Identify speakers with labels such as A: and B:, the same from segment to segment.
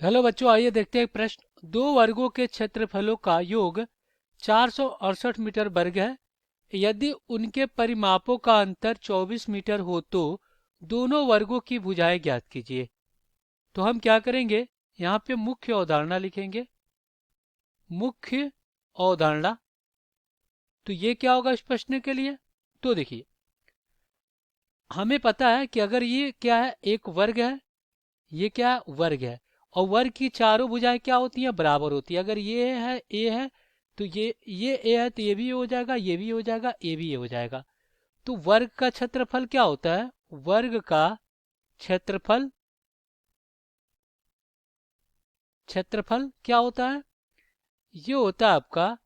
A: Hello बच्चों, आइए देखते हैं एक प्रश्न। दो वर्गों के क्षेत्रफलों का योग 468 मीटर वर्ग है। यदि उनके परिमापों का अंतर 24 मीटर हो तो दोनों वर्गों की भुजाएं ज्ञात कीजिए। तो हम क्या करेंगे, यहाँ पे मुख्य अवधारणा लिखेंगे। मुख्य अवधारणा। तो ये क्या होगा इस प्रश्न के लिए? तो देखिए, हमें पता है कि अगर ये क्या है, एक वर्ग है, ये क्या है, वर्ग है। और वर्ग की चारों भुजाएं क्या होती हैं, बराबर होती है। अगर ये है, ए है, तो ये ए है, तो ये भी हो जाएगा, ये भी हो जाएगा, ये भी हो जाएगा। तो वर्ग का क्षेत्रफल क्या होता है? वर्ग का क्षेत्रफल, क्षेत्रफल क्या होता है? ये होता है आपका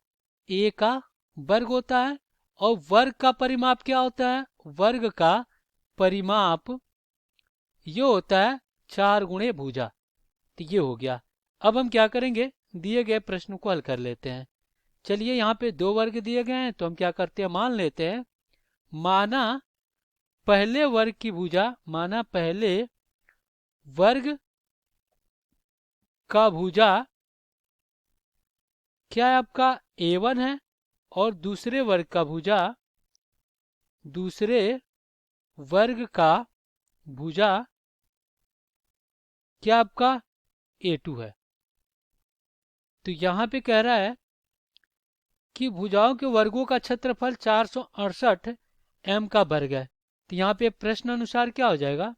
A: ए का वर्ग होता है। और वर्ग का परिमाप क्या होता है? वर्ग का परिमाप ये होता है 4 गुणे भुजा। तो ये हो गया। अब हम क्या करेंगे, दिए गए प्रश्न को हल कर लेते हैं। चलिए, यहाँ पे दो वर्ग दिए गए हैं, तो हम क्या करते हैं, मान लेते हैं। माना पहले वर्ग की भुजा, माना पहले वर्ग का भुजा क्या है आपका, A1 है। और दूसरे वर्ग का भुजा, दूसरे वर्ग का भुजा क्या आपका A2 है। तो यहाँ पे कह रहा है कि भुजाओं के वर्गों का क्षेत्रफल 468 m का वर्ग है। तो यहाँ पे प्रश्न अनुसार क्या हो जाएगा,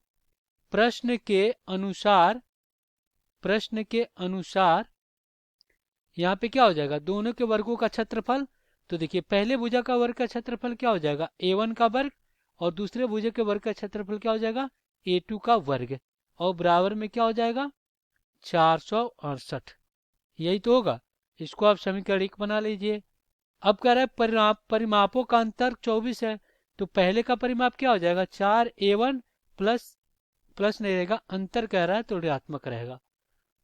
A: प्रश्न के अनुसार, प्रश्न के अनुसार यहाँ पे क्या हो जाएगा, दोनों के वर्गों का क्षेत्रफल। तो देखिए, पहले भुजा का वर्ग का क्षेत्रफल क्या हो जाएगा, A1 का वर्ग। और दूसरे भुजा के वर्ग का क्षेत्रफल क्या हो जाएगा, A2 का वर्ग। और बराबर में क्या हो जाएगा, 468। यही तो होगा। इसको आप समीकरण 1 बना लीजिए। अब कह रहा है परिमापों का अंतर 24 है। तो पहले का परिमाप क्या हो जाएगा, 4A1 प्लस, प्लस नहीं रहेगा, अंतर कह रहा है तो ऋणात्मक रहेगा।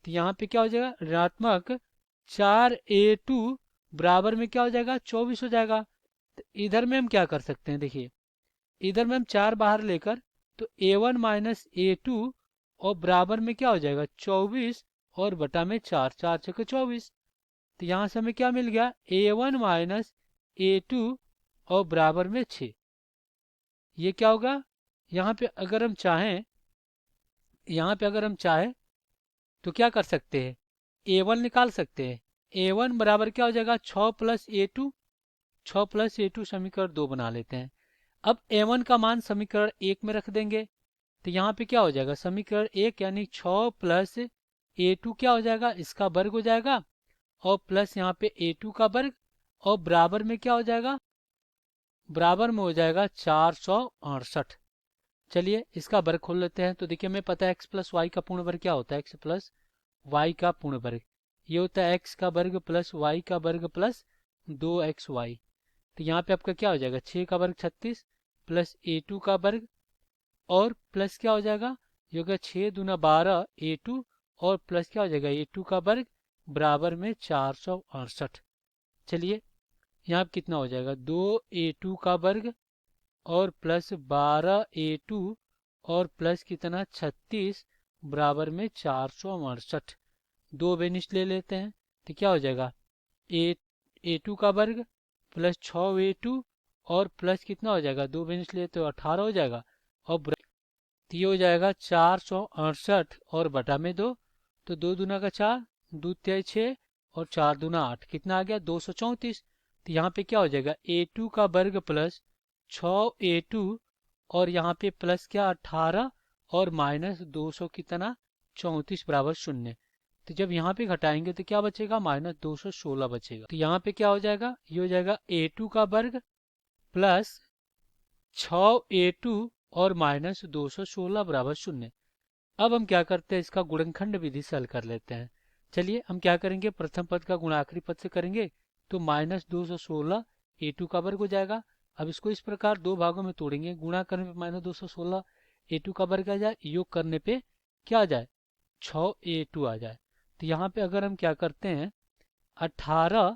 A: तो यहाँ पे क्या हो जाएगा, ऋणात्मक 4A2 बराबर में क्या हो जाएगा, 24 हो जाएगा। तो इधर में हम क्या कर सकते हैं, देखिए, इधर में हम 4 बाहर लेकर, तो A1 माइनस A2 और बराबर में क्या हो जाएगा, 24 और बटा में 4, 4 छके 24। तो यहाँ से हमें क्या मिल गया, A1 माइनस A2 और बराबर में 6। ये क्या होगा, यहाँ पे अगर हम चाहें, यहाँ पे अगर हम चाहें तो क्या कर सकते हैं, A1 निकाल सकते हैं। A1 बराबर क्या हो जाएगा, 6 प्लस A2, 6 प्लस A2 समीकरण 2 बना लेते हैं। अब A1 का मान समीकरण 1 में रख देंगे। तो यहाँ पे क्या हो जाएगा, समीकरण 1 यानी 6 प्लस A2 क्या हो जाएगा, इसका वर्ग हो जाएगा। और प्लस यहाँ पे A2 का वर्ग। और बराबर में क्या हो जाएगा, बराबर में हो जाएगा 468। चलिए, इसका वर्ग खोल लेते हैं। तो देखिए, हमें पता है एक्स प्लस वाई का पूर्ण वर्ग क्या होता है, एक्स प्लस वाई का पूर्ण वर्ग। ये होता है एक्स का वर्ग प्लस वाई का वर्ग प्लस 2xy। तो यहाँ पे आपका क्या हो जाएगा, 6 का वर्ग 36 प्लस A2 का वर्ग। और प्लस क्या हो जाएगा, ये होगा 6 दूना 12 A2। और प्लस क्या हो जाएगा, A2 का वर्ग बराबर में 468। चलिए, यहाँ पे कितना हो जाएगा, 2A2 का वर्ग और प्लस 12A2 और प्लस कितना 36 बराबर में 468। दो बेनिश ले लेते हैं। तो क्या हो जाएगा, A2 का वर्ग प्लस 6A2 और प्लस कितना हो जाएगा, दो बेनिश ले तो 18 हो जाएगा। और तो ये हो जाएगा 468 और बटा में 2। तो 2 दूना का 4, 2 तिहाई 6 और 4 दूना 8, कितना आ गया, 234। तो यहाँ पे क्या हो जाएगा, A2 का वर्ग प्लस 6A2 और यहाँ पे प्लस क्या 18 और माइनस 200 कितना 34 बराबर 0। तो जब यहाँ पे घटाएंगे तो क्या बचेगा, माइनस 216 बचेगा। तो यहाँ पे क्या हो जाएगा, ये हो जाएगा A2 का वर्ग प्लस 6A2 और माइनस 216 बराबर 0। अब हम क्या करते हैं, इसका गुणनखंड विधि से हल कर लेते हैं। चलिए, हम क्या करेंगे, प्रथम पद का गुणा आखिरी पद से करेंगे। तो माइनस 216 A2 का वर्ग हो जाएगा। अब इसको इस प्रकार दो भागों में तोड़ेंगे। गुणा करने पे माइनस 216 A2 का वर्ग आ जाए, योग करने पे क्या आ जाए, 6A2 आ जाए। तो यहाँ पे अगर हम क्या करते हैं, 18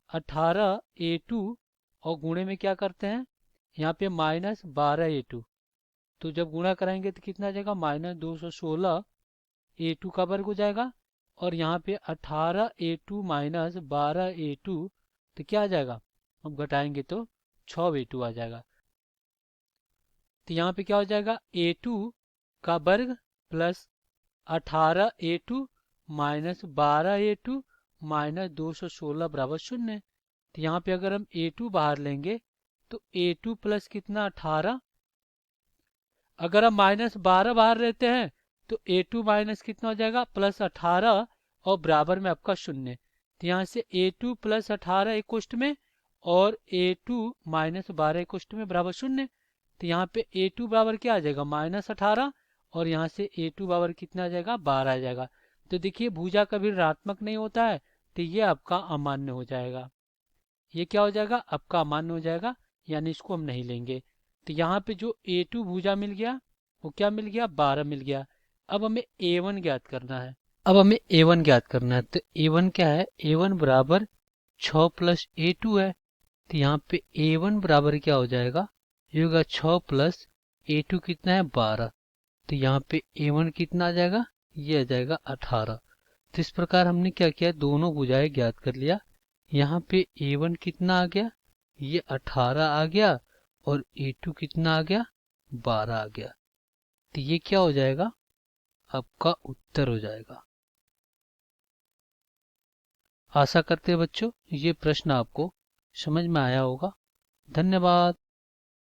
A: 18A2 और गुणे में क्या करते हैं, यहाँ पे माइनस 12A2। तो जब गुणा कराएंगे तो कितना आ जाएगा, माइनस 216 A2 का वर्ग हो जाएगा, और यहाँ पे 18A2 माइनस 12A2, तो क्या आ जाएगा, हम घटाएंगे तो 6A2 आ जाएगा। तो यहाँ पे क्या हो जाएगा, A2 का वर्ग plus 18A2 minus 12A2 minus 216 बराबर 0। तो यहाँ पे अगर हम A2 बाहर लेंगे तो A2 प्लस कितना 18, अगर हम माइनस 12 बाहर लेते हैं तो A2 माइनस कितना हो जाएगा प्लस 18 और बराबर में आपका 0। तो यहाँ से A2 प्लस 18 एक कोष्ठ में और A2 माइनस 12 एक कोष्ठ में बराबर 0। तो यहाँ पे A2 बराबर क्या आ जाएगा -18, और यहाँ से A2 बराबर कितना आ जाएगा 12 आ जाएगा। तो देखिए भुजा कभी ऋणात्मक नहीं होता है, तो ये आपका अमान्य हो जाएगा। ये क्या हो जाएगा, आपका अमान्य हो जाएगा, यानी इसको हम नहीं लेंगे। तो यहाँ पे जो A2 भुजा मिल गया वो क्या मिल गया 12 मिल गया। अब हमें A1 ज्ञात करना है। अब हमें A1 ज्ञात करना है, तो A1 क्या है, A1 बराबर 6 प्लस A2 है। तो यहाँ पे A1 बराबर क्या हो जाएगा, ये होगा 6 प्लस A2 कितना है 12। तो यहाँ पे A1 कितना आ जाएगा, ये आ जाएगा 18। तो इस प्रकार हमने क्या किया, दोनों भुजाएं ज्ञात कर लिया। यहाँ पे A1 कितना आ गया, ये 18 आ गया, और A2 कितना आ गया 12 आ गया। तो ये क्या हो जाएगा, आपका उत्तर हो जाएगा। आशा करते हैं बच्चों ये प्रश्न आपको समझ में आया होगा। धन्यवाद।